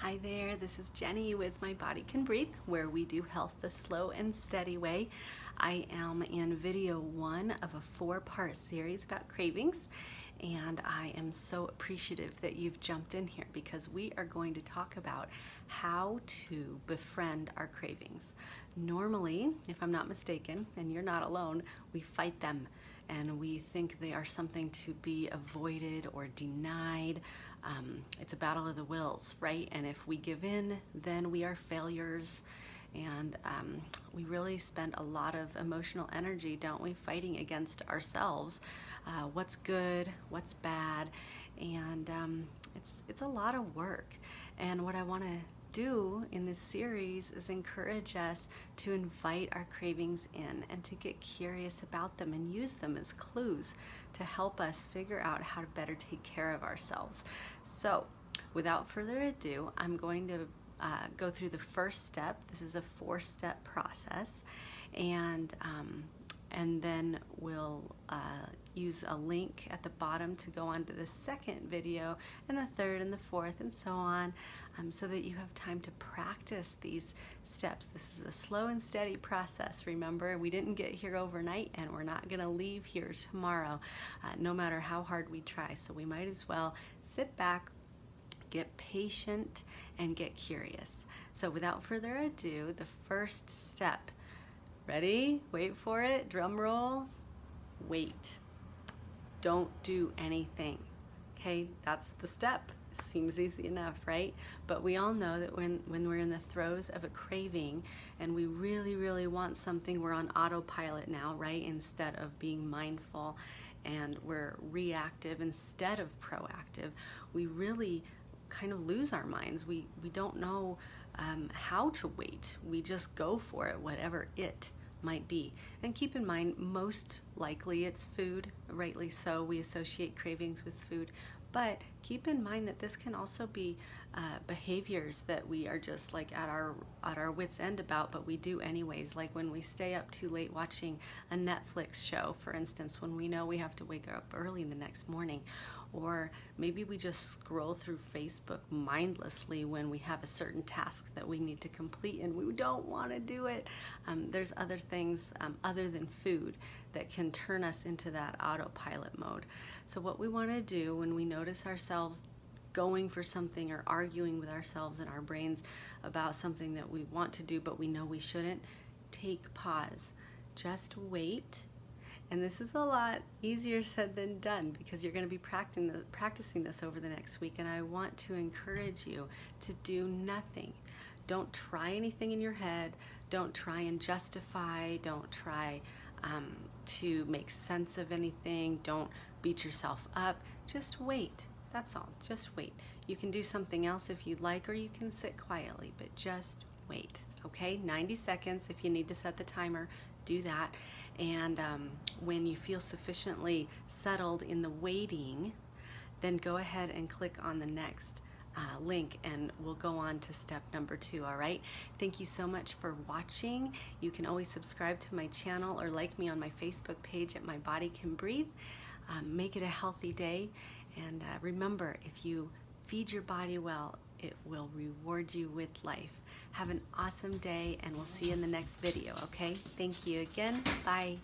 Hi there, this is Jenny with My Body Can Breathe, where we do health the slow and steady way. I am in video 1 of a 4-part series about cravings, and I am so appreciative that you've jumped in here because we are going to talk about how to befriend our cravings. Normally, if I'm not mistaken, and you're not alone, we fight them and we think they are something to be avoided or denied. It's a battle of the wills, right? And if we give in, then we are failures. And we really spend a lot of emotional energy, don't we, fighting against ourselves. What's good, what's bad, and it's a lot of work. And what I want to do in this series is encourage us to invite our cravings in and to get curious about them and use them as clues to help us figure out how to better take care of ourselves. So without further ado, I'm going to go through the first step. This is a 4-step process, and then we'll use a link at the bottom to go on to the second video and the third and the fourth and so on, so that you have time to practice these steps. This is a slow and steady process. Remember, we didn't get here overnight, and we're not gonna leave here tomorrow, no matter how hard we try. So we might as well sit back, get patient, and get curious. So without further ado, the first step. Ready? Wait for it. Drum roll. Wait. Don't do anything. Okay, that's the step. Seems easy enough, right? But we all know that when we're in the throes of a craving and we really, really want something, we're on autopilot now, right? Instead of being mindful, and we're reactive instead of proactive. We really kind of lose our minds. We don't know how to wait. We just go for it, whatever it might be. And keep in mind, most likely it's food, rightly so. We associate cravings with food, but keep in mind that this can also be behaviors that we are just like at our wits' end about, but we do anyways. Like when we stay up too late watching a Netflix show, for instance, when we know we have to wake up early the next morning. Or maybe we just scroll through Facebook mindlessly when we have a certain task that we need to complete and we don't want to do it. There's other things other than food that can turn us into that autopilot mode. So what we want to do when we notice ourselves going for something or arguing with ourselves and our brains about something that we want to do but we know we shouldn't, take pause. Just wait. And this is a lot easier said than done because you're going to be practicing this over the next week, and I want to encourage you to do nothing. Don't try anything in your head. Don't try and justify. Don't try to make sense of anything. Don't beat yourself up. Just wait. That's all. Just wait. You can do something else if you'd like, or you can sit quietly, but just wait. Okay? 90 seconds. If you need to set the timer, do that. And when you feel sufficiently settled in the waiting, then go ahead and click on the next link and we'll go on to step number 2, all right? Thank you so much for watching. You can always subscribe to my channel or like me on my Facebook page at My Body Can Breathe. Make it a healthy day, and remember, if you feed your body well, it will reward you with life. Have an awesome day, and we'll see you in the next video, okay? Thank you again. Bye.